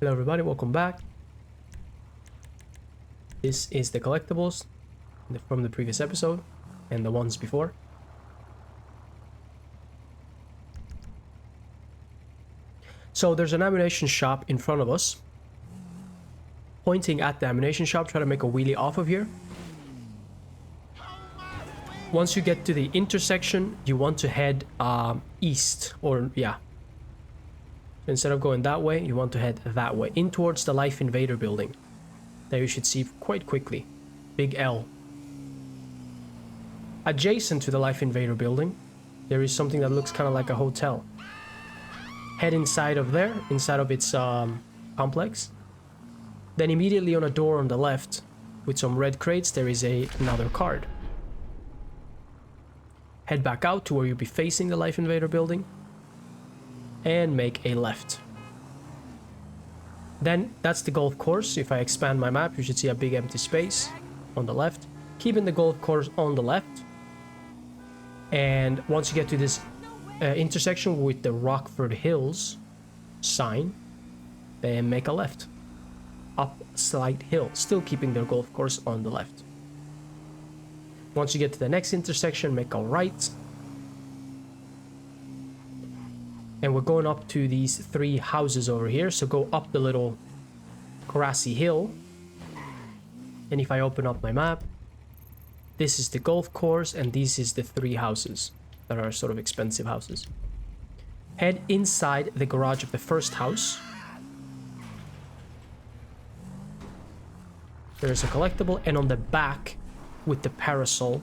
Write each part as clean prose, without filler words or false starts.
Hello everybody, welcome back. This is the collectibles from the previous episode and the ones before. So there's an ammunition shop in front of us. Pointing at the ammunition shop, try to make a wheelie off of here. Once you get to the intersection, you want to head east, or yeah. Instead of going that way, you want to head that way, in towards the Life Invader building that you should see quite quickly. Big L. Adjacent to the Life Invader building, there is something that looks kind of like a hotel. Head inside of there, inside of its complex. Then immediately on a door on the left, with some red crates, there is another card. Head back out to where you'll be facing the Life Invader building. And make a left. Then that's the golf course. If I expand my map, you should see a big empty space on the left. Keeping the golf course on the left. And once you get to this intersection with the Rockford Hills sign, then make a left. Up a slight hill, still keeping the golf course on the left. Once you get to the next intersection, make a right. And we're going up to these three houses over here. So go up the little grassy hill. And if I open up my map, this is the golf course and this is the three houses that are sort of expensive houses. Head inside the garage of the first house. There's a collectible, and on the back with the parasol,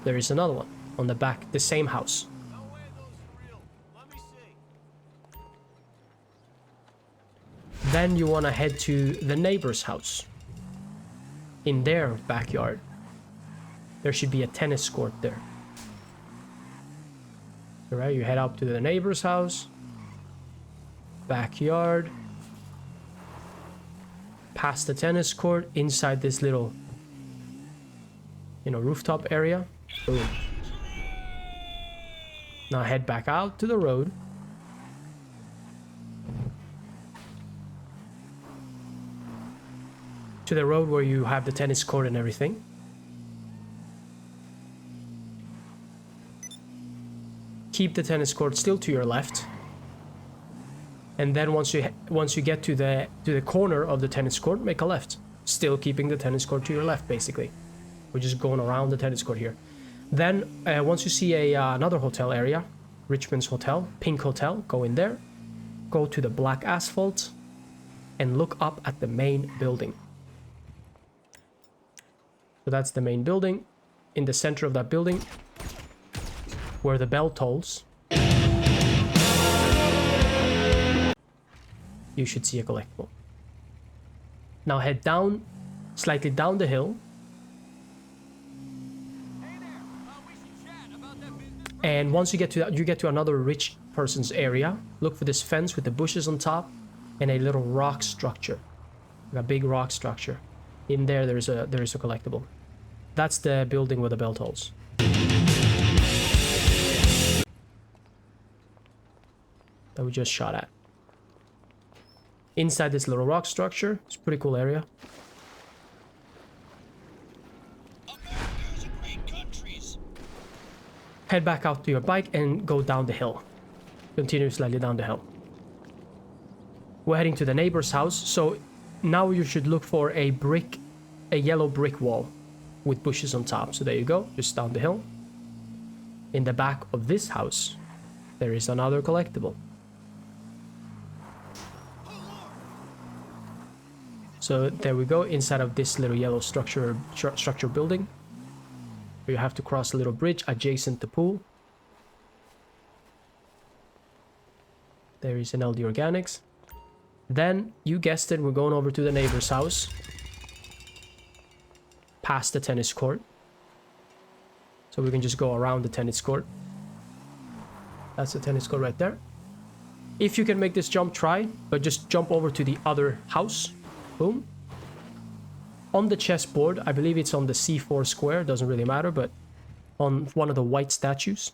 there is another one. On the back, the same house. Then you want to head to the neighbor's house. In their backyard. There should be a tennis court there. Alright, you head up to the neighbor's house. Backyard. Past the tennis court. Inside this little, rooftop area. Boom. Now head back out to the road. To the road where you have the tennis court and everything. Keep the tennis court still to your left. And then once you get to the corner of the tennis court, make a left. Still keeping the tennis court to your left, basically. We're just going around the tennis court here. Then once you see another hotel area, Richmond's Hotel, Pink Hotel, go in there. Go to the black asphalt and look up at the main building. So that's the main building. In the center of that building, where the bell tolls, you should see a collectible. Now head down, slightly down the hill. And once you get to that, you get to another rich person's area. Look for this fence with the bushes on top and a little rock structure. A big rock structure. In there, there is a collectible. That's the building where the bell tolls. That we just shot at. Inside this little rock structure, it's a pretty cool area. Head back out to your bike and go down the hill. Continue slightly down the hill. We're heading to the neighbor's house, so now you should look for a yellow brick wall with bushes on top. So there you go, just down the hill. In the back of this house, there is another collectible. So there we go, inside of this little yellow structure building. You have to cross a little bridge adjacent to the pool. There is an LD Organics. Then, you guessed it, we're going over to the neighbor's house. Past the tennis court. So we can just go around the tennis court. That's the tennis court right there. If you can make this jump, try. But just jump over to the other house. Boom. On the chessboard, I believe it's on the C4 square, doesn't really matter, but on one of the white statues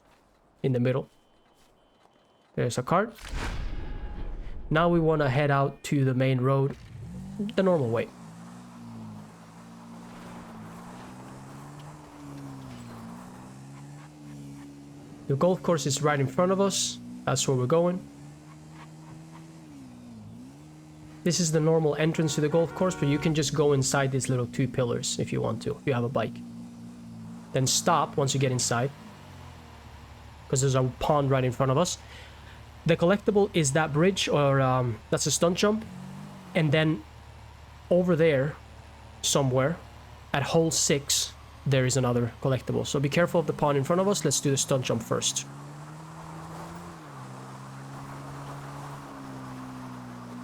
in the middle. There's a card. Now we want to head out to the main road the normal way. The golf course is right in front of us. That's where we're going. This is the normal entrance to the golf course, but you can just go inside these little 2 pillars if you want to, if you have a bike. Then stop once you get inside, because there's a pond right in front of us. The collectible is that bridge, or that's a stunt jump. And then over there, somewhere, at hole 6, there is another collectible. So be careful of the pond in front of us. Let's do the stunt jump first.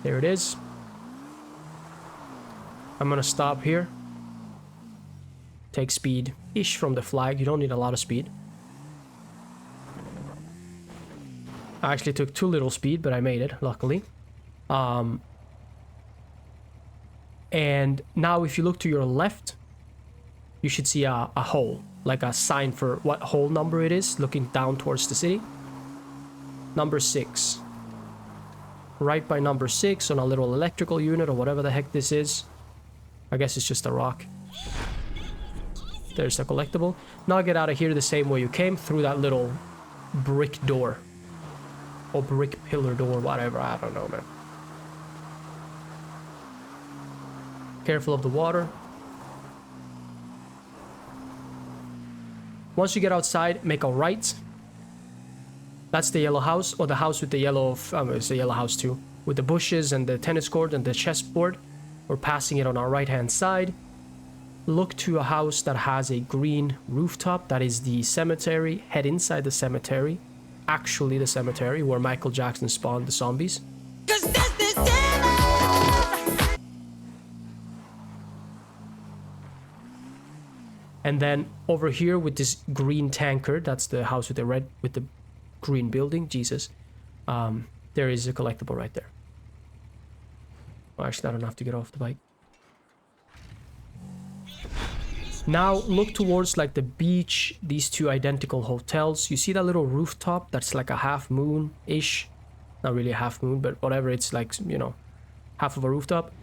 There it is. I'm gonna stop here. Take speed-ish from the flag. You don't need a lot of speed. I actually took too little speed, but I made it, luckily. And now if you look to your left, you should see a hole, like a sign for what hole number it is, looking down towards the city. Number 6. Right by number 6 on a little electrical unit or whatever the heck this is. I guess it's just a rock. There's the collectible. Now get out of here the same way you came, through that little brick door. Or brick pillar door, whatever, I don't know, man. Careful of the water. Once you get outside, make a right. That's the yellow house, or the house with the yellow, it's the yellow house too. With the bushes and the tennis court and the chessboard. We're passing it on our right hand side. Look to a house that has a green rooftop. That is the cemetery. Head inside the cemetery. Actually the cemetery where Michael Jackson spawned the zombies. And then over here with this green tanker, that's the house with the green building, Jesus. There is a collectible right there. Well, actually, I don't have to get off the bike. Now look towards like the beach, these 2 identical hotels. You see that little rooftop that's like a half moon-ish? Not really a half moon, but whatever, it's like, you know, half of a rooftop.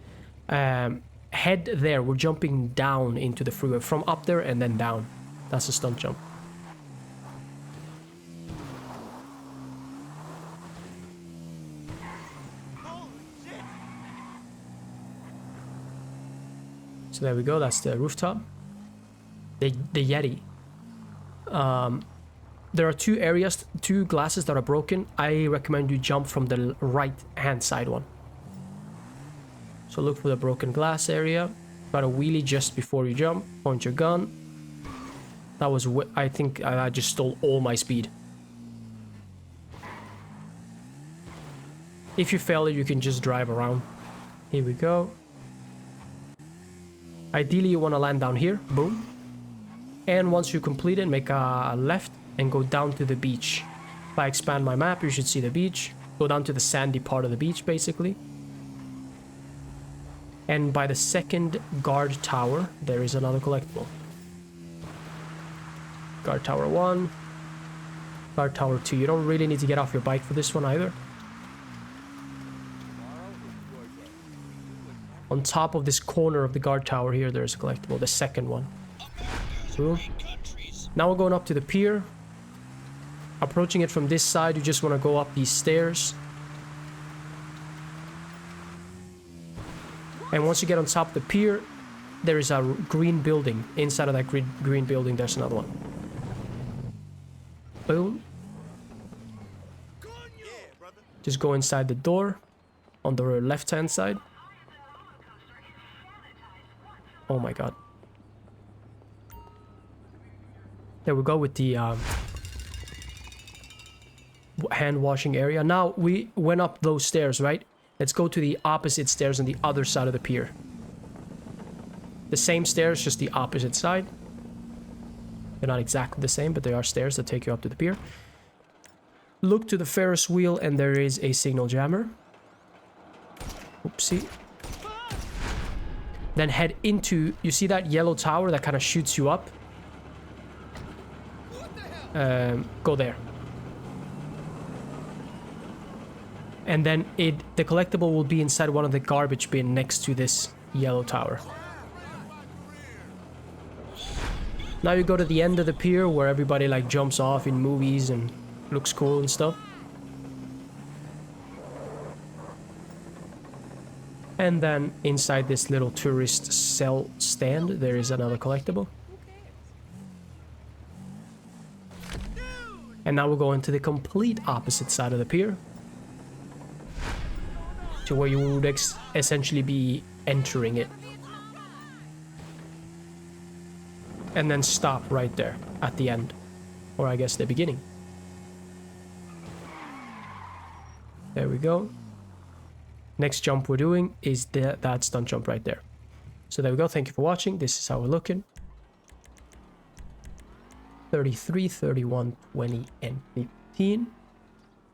Head there. We're jumping down into the freeway from up there and then down. That's a stunt jump. So there we go, that's the rooftop. The Yeti. There are 2 areas, 2 glasses that are broken. I recommend you jump from the right hand side one. So look for the broken glass area. Got a wheelie just before you jump. Point your gun. That was, I think I just stole all my speed. If you fail it, you can just drive around. Here we go. Ideally, you want to land down here. Boom. And once you complete it, make a left and go down to the beach. If I expand my map, you should see the beach. Go down to the sandy part of the beach, basically. And by the second guard tower, there is another collectible. Guard tower 1. Guard tower 2. You don't really need to get off your bike for this one either. On top of this corner of the guard tower here, there's a collectible, the second one. Boom. Now we're going up to the pier. Approaching it from this side, you just want to go up these stairs. And once you get on top of the pier, there is a green building. Inside of that green building, there's another one. Boom. Just go inside the door on the left-hand side. Oh my god. There we go with the hand washing area. Now we went up those stairs, right? Let's go to the opposite stairs on the other side of the pier. The same stairs, just the opposite side. They're not exactly the same, but they are stairs that take you up to the pier. Look to the Ferris wheel and there is a signal jammer. Oopsie. Then head into, you see that yellow tower that kind of shoots you up? Go there. And then the collectible will be inside one of the garbage bin next to this yellow tower. Now you go to the end of the pier where everybody like jumps off in movies and looks cool and stuff. And then inside this little tourist cell stand, there is another collectible. And now we'll go into the complete opposite side of the pier. To where you would essentially be entering it. And then stop right there at the end. Or I guess the beginning. There we go. Next jump we're doing is that stunt jump right there. So there we go. Thank you for watching. This is how we're looking. 33, 31, 20, and 15.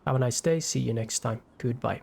Have a nice day. See you next time. Goodbye.